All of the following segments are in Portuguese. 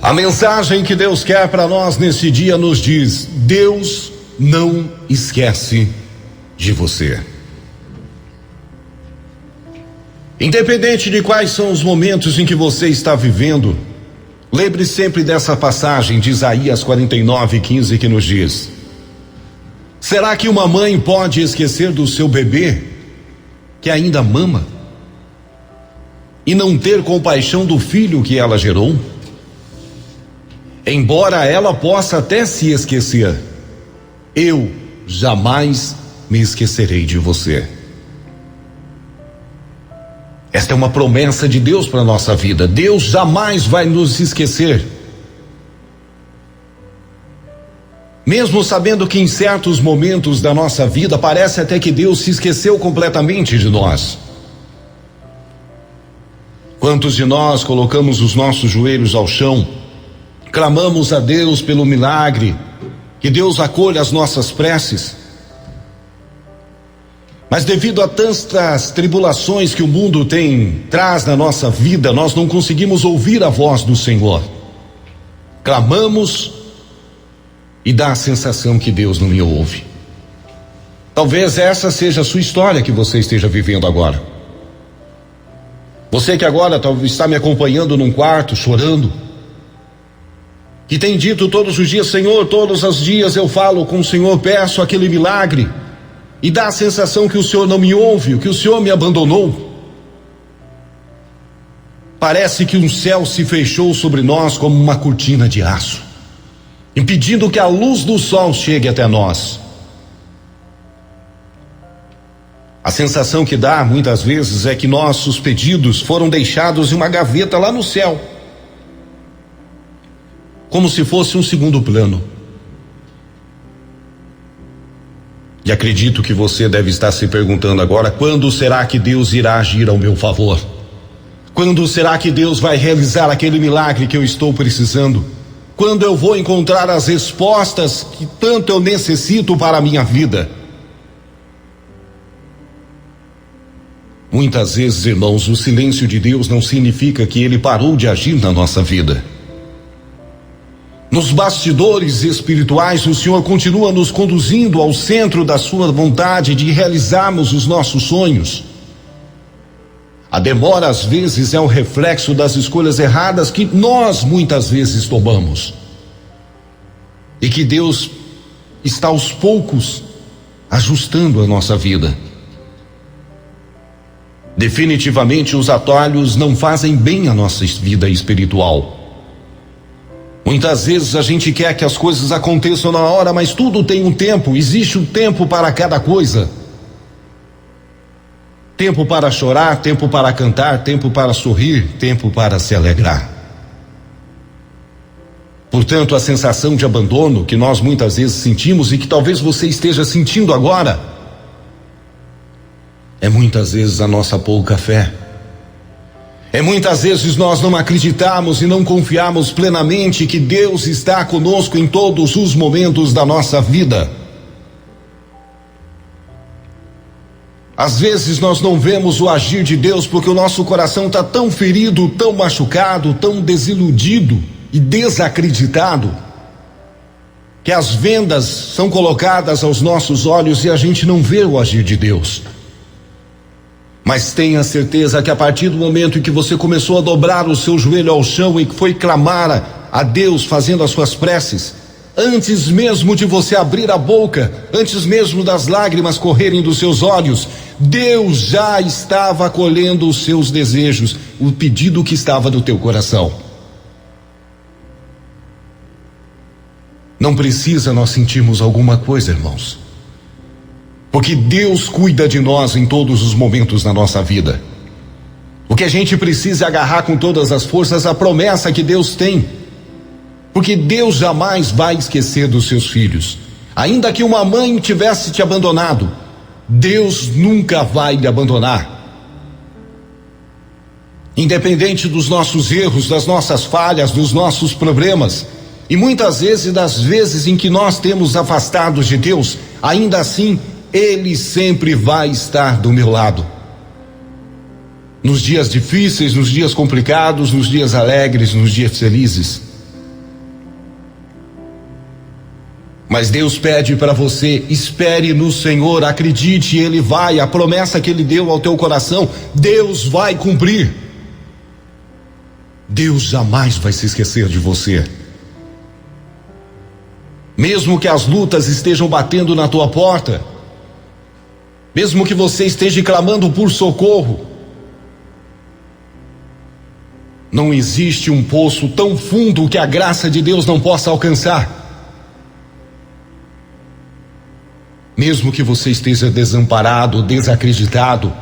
A mensagem que Deus quer para nós nesse dia nos diz: Deus não esquece de você. Independente de quais são os momentos em que você está vivendo, lembre sempre dessa passagem de Isaías 49:15 que nos diz: será que uma mãe pode esquecer do seu bebê que ainda mama e não ter compaixão do filho que ela gerou? Embora ela possa até se esquecer, eu jamais me esquecerei de você. Esta é uma promessa de Deus para a nossa vida. Deus jamais vai nos esquecer. Mesmo sabendo que em certos momentos da nossa vida parece até que Deus se esqueceu completamente de nós. Quantos de nós colocamos os nossos joelhos ao chão, clamamos a Deus pelo milagre, que Deus acolha as nossas preces, mas devido a tantas tribulações que o mundo traz na nossa vida, nós não conseguimos ouvir a voz do Senhor. Clamamos e dá a sensação que Deus não me ouve. Talvez essa seja a sua história que você esteja vivendo agora. Você que agora talvez está me acompanhando num quarto, chorando, que tem dito todos os dias: Senhor, todos os dias eu falo com o Senhor, peço aquele milagre, e dá a sensação que o Senhor não me ouve, que o Senhor me abandonou. Parece que um céu se fechou sobre nós como uma cortina de aço, impedindo que a luz do sol chegue até nós. A sensação que dá muitas vezes é que nossos pedidos foram deixados em uma gaveta lá no céu, como se fosse um segundo plano. E acredito que você deve estar se perguntando agora: quando será que Deus irá agir ao meu favor? Quando será que Deus vai realizar aquele milagre que eu estou precisando? Quando eu vou encontrar as respostas que tanto eu necessito para a minha vida? Muitas vezes, irmãos, o silêncio de Deus não significa que Ele parou de agir na nossa vida. Nos bastidores espirituais, o Senhor continua nos conduzindo ao centro da sua vontade de realizarmos os nossos sonhos. A demora às vezes é o reflexo das escolhas erradas que nós muitas vezes tomamos. E que Deus está aos poucos ajustando a nossa vida. Definitivamente os atalhos não fazem bem à nossa vida espiritual. Muitas vezes a gente quer que as coisas aconteçam na hora, mas tudo tem um tempo, existe um tempo para cada coisa. Tempo para chorar, tempo para cantar, tempo para sorrir, tempo para se alegrar. Portanto, a sensação de abandono que nós muitas vezes sentimos e que talvez você esteja sentindo agora, é muitas vezes a nossa pouca fé. É muitas vezes nós não acreditamos e não confiamos plenamente que Deus está conosco em todos os momentos da nossa vida. Às vezes nós não vemos o agir de Deus porque o nosso coração está tão ferido, tão machucado, tão desiludido e desacreditado, que as vendas são colocadas aos nossos olhos e a gente não vê o agir de Deus. Mas tenha certeza que a partir do momento em que você começou a dobrar o seu joelho ao chão e que foi clamar a Deus fazendo as suas preces, antes mesmo de você abrir a boca, antes mesmo das lágrimas correrem dos seus olhos, Deus já estava acolhendo os seus desejos, o pedido que estava no teu coração. Não precisa nós sentirmos alguma coisa, irmãos, porque Deus cuida de nós em todos os momentos da nossa vida. O que a gente precisa é agarrar com todas as forças a promessa que Deus tem, porque Deus jamais vai esquecer dos seus filhos. Ainda que uma mãe tivesse te abandonado, Deus nunca vai lhe abandonar. Independente dos nossos erros, das nossas falhas, dos nossos problemas, e muitas vezes das vezes em que nós temos afastados de Deus, ainda assim Ele sempre vai estar do meu lado. Nos dias difíceis, nos dias complicados, nos dias alegres, nos dias felizes. Mas Deus pede para você: espere no Senhor, acredite, Ele vai, a promessa que Ele deu ao teu coração, Deus vai cumprir. Deus jamais vai se esquecer de você. Mesmo que as lutas estejam batendo na tua porta, mesmo que você esteja clamando por socorro, não existe um poço tão fundo que a graça de Deus não possa alcançar. Mesmo que você esteja desamparado, desacreditado,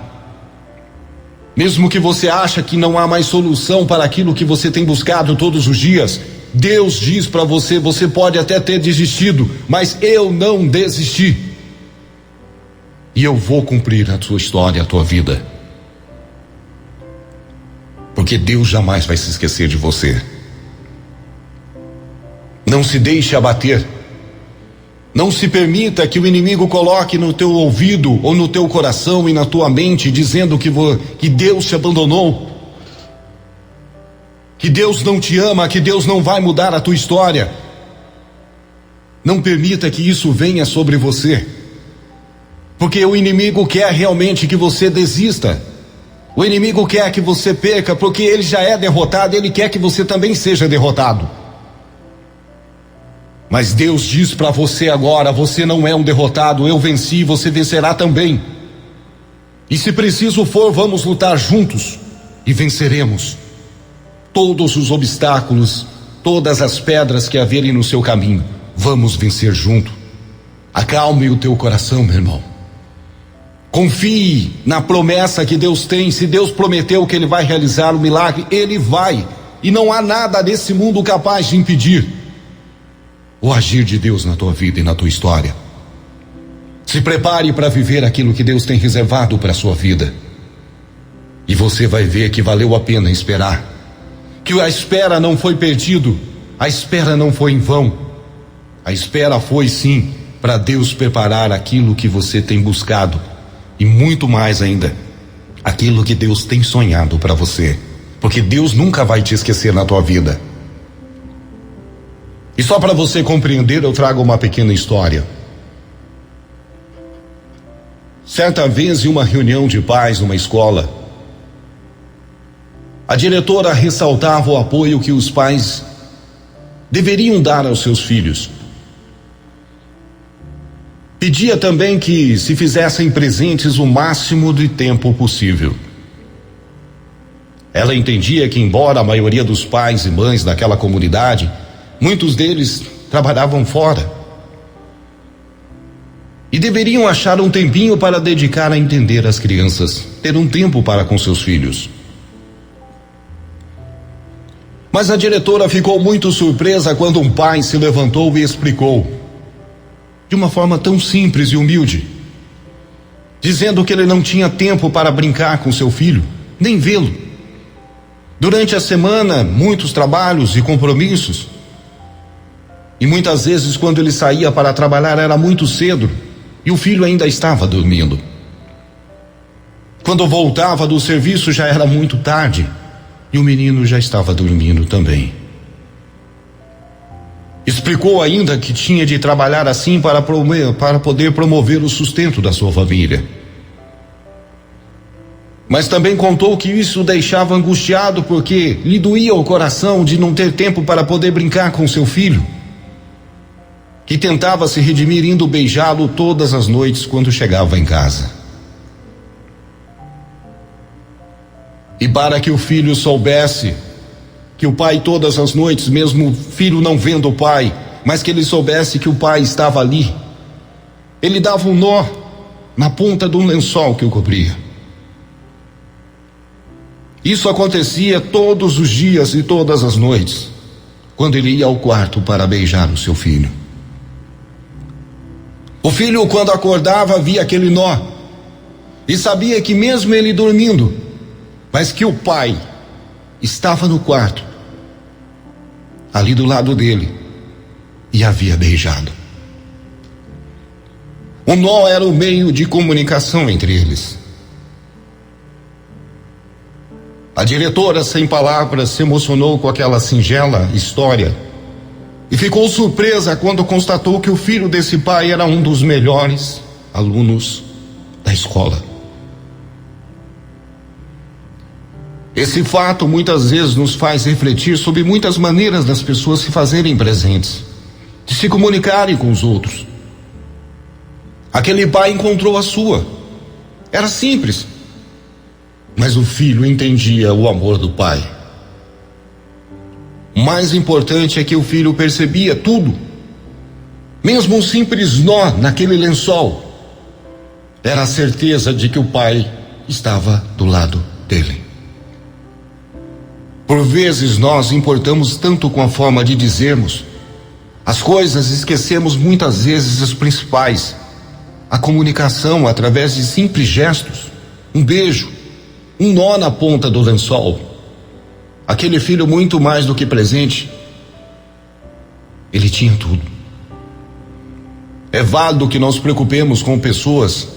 mesmo que você ache que não há mais solução para aquilo que você tem buscado todos os dias, Deus diz para você: você pode até ter desistido, mas eu não desisti. E eu vou cumprir a tua história, a tua vida. Porque Deus jamais vai se esquecer de você. Não se deixe abater. Não se permita que o inimigo coloque no teu ouvido ou no teu coração e na tua mente dizendo que Deus te abandonou, que Deus não te ama, que Deus não vai mudar a tua história. Não permita que isso venha sobre você, porque o inimigo quer realmente que você desista. O inimigo quer que você perca, porque ele já é derrotado, ele quer que você também seja derrotado. Mas Deus diz para você agora: você não é um derrotado, eu venci, você vencerá também. E se preciso for, vamos lutar juntos e venceremos todos os obstáculos, todas as pedras que haverem no seu caminho. Vamos vencer junto. Acalme o teu coração, meu irmão. Confie na promessa que Deus tem. Se Deus prometeu que Ele vai realizar o milagre, Ele vai. E não há nada nesse mundo capaz de impedir o agir de Deus na tua vida e na tua história. Se prepare para viver aquilo que Deus tem reservado para a sua vida. E você vai ver que valeu a pena esperar. Que a espera não foi perdido, a espera não foi em vão. A espera foi sim para Deus preparar aquilo que você tem buscado. E muito mais ainda, aquilo que Deus tem sonhado para você. Porque Deus nunca vai te esquecer na tua vida. E só para você compreender, eu trago uma pequena história. Certa vez, em uma reunião de pais numa escola, a diretora ressaltava o apoio que os pais deveriam dar aos seus filhos. Pedia também que se fizessem presentes o máximo de tempo possível. Ela entendia que, embora a maioria dos pais e mães daquela comunidade, muitos deles trabalhavam fora e deveriam achar um tempinho para dedicar a entender as crianças, ter um tempo para com seus filhos. Mas a diretora ficou muito surpresa quando um pai se levantou e explicou, de uma forma tão simples e humilde, dizendo que ele não tinha tempo para brincar com seu filho, nem vê-lo. Durante a semana, muitos trabalhos e compromissos. E muitas vezes, quando ele saía para trabalhar, era muito cedo e o filho ainda estava dormindo. Quando voltava do serviço, já era muito tarde e o menino já estava dormindo também. Explicou ainda que tinha de trabalhar assim para poder promover o sustento da sua família. Mas também contou que isso o deixava angustiado porque lhe doía o coração de não ter tempo para poder brincar com seu filho, que tentava se redimir indo beijá-lo todas as noites quando chegava em casa. E para que o filho soubesse que o pai todas as noites, mesmo o filho não vendo o pai, mas que ele soubesse que o pai estava ali, ele dava um nó na ponta de um lençol que o cobria. Isso acontecia todos os dias e todas as noites, quando ele ia ao quarto para beijar o seu filho. O filho, quando acordava, via aquele nó e sabia que mesmo ele dormindo, mas que o pai estava no quarto, ali do lado dele, e havia beijado. O nó era o meio de comunicação entre eles. A diretora, sem palavras, se emocionou com aquela singela história e ficou surpresa quando constatou que o filho desse pai era um dos melhores alunos da escola. Esse fato muitas vezes nos faz refletir sobre muitas maneiras das pessoas se fazerem presentes, de se comunicarem com os outros. Aquele pai encontrou a sua. Era simples, mas o filho entendia o amor do pai. O mais importante é que o filho percebia tudo. Mesmo um simples nó naquele lençol era a certeza de que o pai estava do lado dele. Por vezes nós importamos tanto com a forma de dizermos as coisas, esquecemos muitas vezes as principais. A comunicação através de simples gestos, um beijo, um nó na ponta do lençol. Aquele filho, muito mais do que presente, ele tinha tudo. É válido que nós nos preocupemos com pessoas,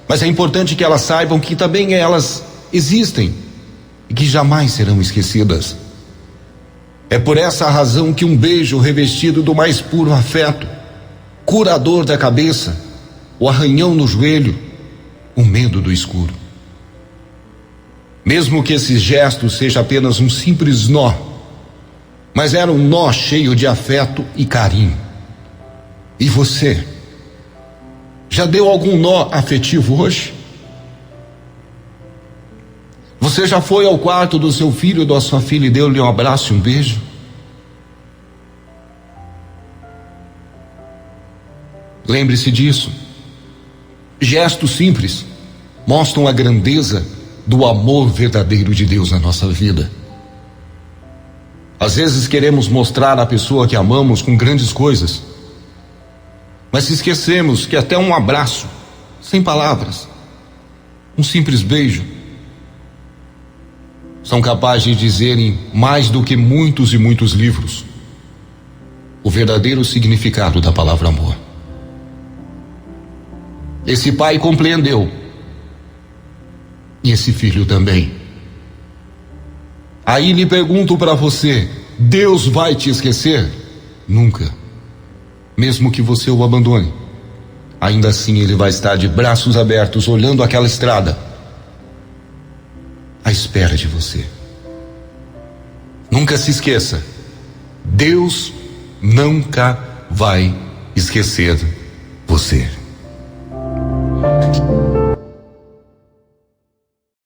mas é importante que elas saibam que também elas existem e que jamais serão esquecidas. É por essa razão que um beijo revestido do mais puro afeto, curador da cabeça, o arranhão no joelho, o medo do escuro. Mesmo que esse gesto seja apenas um simples nó, mas era um nó cheio de afeto e carinho. E você? Já deu algum nó afetivo hoje? Você já foi ao quarto do seu filho ou da sua filha e deu-lhe um abraço e um beijo? Lembre-se disso. Gestos simples mostram a grandeza do amor verdadeiro de Deus na nossa vida. Às vezes queremos mostrar a pessoa que amamos com grandes coisas, mas se esquecemos que até um abraço, sem palavras, um simples beijo, são capazes de dizerem mais do que muitos e muitos livros o verdadeiro significado da palavra amor. Esse pai compreendeu, e esse filho também. Aí lhe pergunto para você: Deus vai te esquecer? Nunca. Mesmo que você o abandone, ainda assim ele vai estar de braços abertos olhando aquela estrada à espera de você. Nunca se esqueça, Deus nunca vai esquecer você.